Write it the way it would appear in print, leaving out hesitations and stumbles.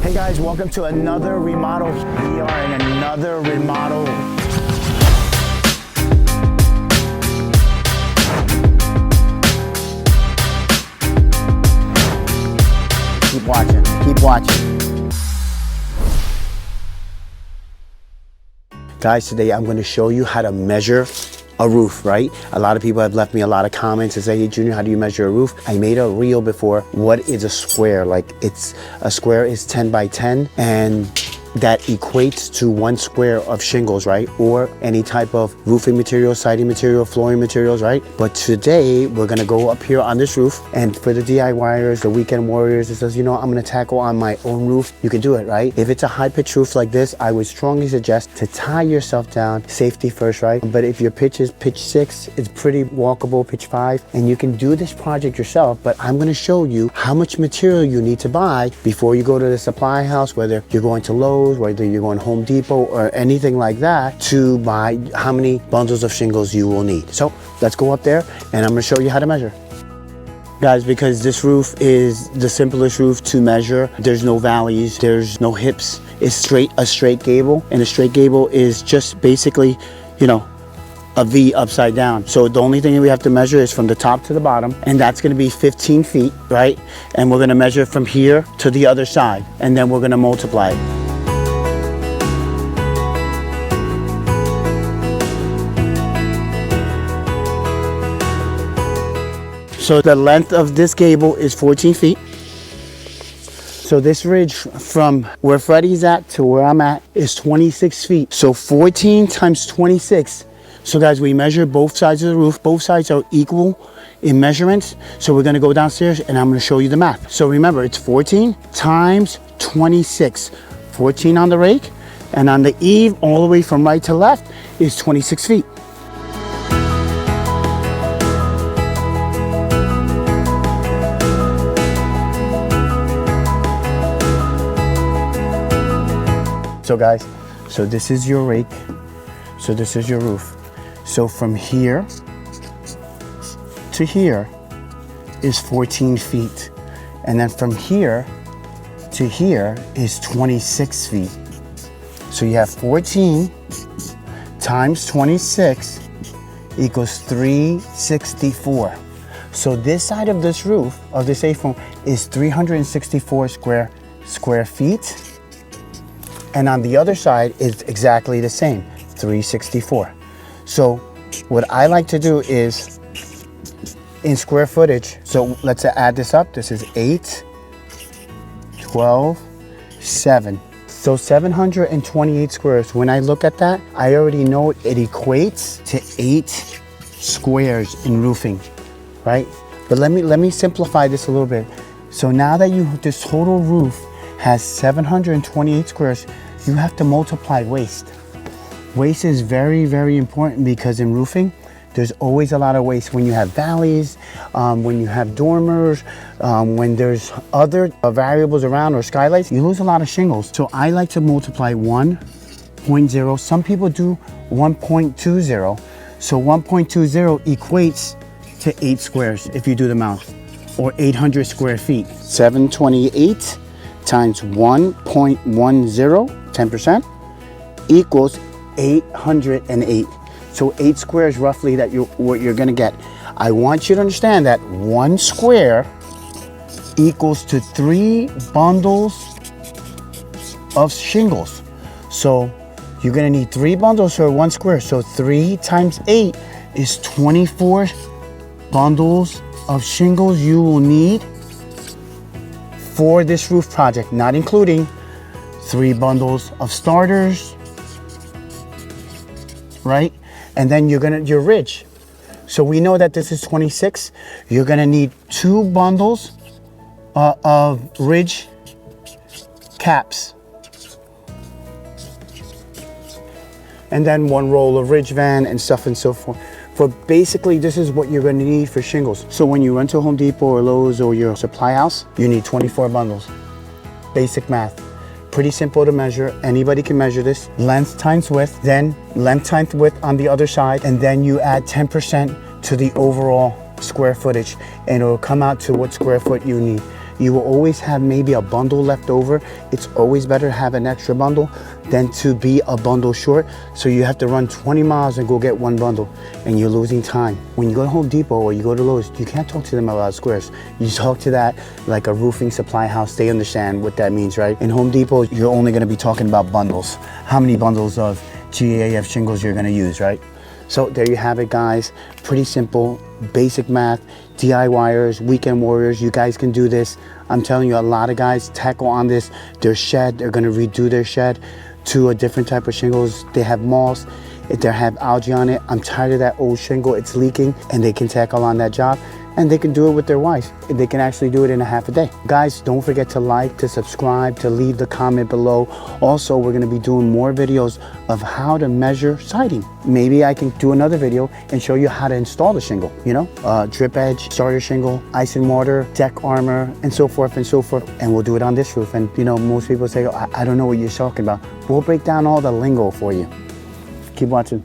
Hey guys, welcome to another remodel. We are in another remodel. Keep watching, keep watching. Guys, today I'm going to show you how to measure a roof, right? A lot of people have left me a lot of comments and say, hey Junior, how do you measure a roof? I made a reel before. What is a square? Like, it's a square is 10 by 10, and that equates to 1 square of shingles, right? Or any type of roofing material, siding material, flooring materials, right? But today we're gonna go up here on this roof, and for the DIYers, the weekend warriors, it says, you know, I'm gonna tackle on my own roof. You can do it, right? If it's a high pitch roof like this, I would strongly suggest to tie yourself down, safety first, right? But if your pitch is pitch 6, it's pretty walkable, pitch 5, and you can do this project yourself. But I'm gonna show you how much material you need to buy before you go to the supply house, whether you're going to Lowe's, whether you're going Home Depot or anything like that, to buy how many bundles of shingles you will need. So let's go up there and I'm gonna show you how to measure. Guys, because this roof is the simplest roof to measure, there's no valleys, there's no hips. It's a straight gable, and a straight gable is just basically, you know, a V upside down. So the only thing we have to measure is from the top to the bottom, and that's gonna be 15 feet, right? And we're gonna measure from here to the other side, and then we're gonna multiply it. So the length of this gable is 14 feet. So this ridge from where Freddie's at to where I'm at is 26 feet. So 14 times 26. So guys, we measure both sides of the roof. Both sides are equal in measurements. So we're gonna go downstairs and I'm gonna show you the math. So remember, it's 14 times 26. 14 on the rake, and on the eave, all the way from right to left, is 26 feet. So guys, so this is your rake, so this is your roof. So from here to here is 14 feet. And then from here to here is 26 feet. So you have 14 times 26 equals 364. So this side of this roof, of this A-frame, is 364 square feet. And on the other side is exactly the same, 364. So what I like to do is, in square footage, so let's add this up. This is 8, 12, 7. So 728 squares. When I look at that, I already know it equates to 8 squares in roofing, right? But let me simplify this a little bit. So now that this total roof has 728 squares, you have to multiply waste. Waste is very, very important, because in roofing, there's always a lot of waste. When you have valleys, when you have dormers, when there's other variables around, or skylights, you lose a lot of shingles. So I like to multiply 1.0. Some people do 1.20. So 1.20 equates to 8 squares if you do the math, or 800 square feet. 728 times 1.10, 10%, equals 808. So 8 squares roughly that what you're gonna get. I want you to understand that 1 square equals to 3 bundles of shingles. So you're gonna need 3 bundles for 1 square. So 3 times 8 is 24 bundles of shingles you will need for this roof project, not including 3 bundles of starters, right? And then your ridge. So we know that this is 26. You're gonna need 2 bundles of ridge caps. And then 1 roll of ridge van and stuff and so forth. For basically, this is what you're gonna need for shingles. So when you run to Home Depot or Lowe's or your supply house, you need 24 bundles. Basic math. Pretty simple to measure. Anybody can measure this. Length times width, then length times width on the other side, and then you add 10% to the overall square footage, and it'll come out to what square foot you need. You will always have maybe a bundle left over. It's always better to have an extra bundle than to be a bundle short. So you have to run 20 miles and go get one bundle, and you're losing time. When you go to Home Depot or you go to Lowe's, you can't talk to them about squares. You talk to that like a roofing supply house. They understand what that means, right? In Home Depot, you're only gonna be talking about bundles. How many bundles of GAF shingles you're gonna use, right? So there you have it, guys. Pretty simple, basic math. DIYers, weekend warriors, you guys can do this. I'm telling you, a lot of guys tackle on this. Their shed, they're gonna redo their shed to a different type of shingles. They have moss, they have algae on it. I'm tired of that old shingle, it's leaking, and they can tackle on that job. And they can do it with their wives. They can actually do it in a half a day. Guys, don't forget to like, to subscribe, to leave the comment below. Also, we're gonna be doing more videos of how to measure siding. Maybe I can do another video and show you how to install the shingle, you know? Drip edge, starter shingle, ice and mortar, deck armor, and so forth and so forth. And we'll do it on this roof. And you know, most people say, oh, I don't know what you're talking about. We'll break down all the lingo for you. Keep watching.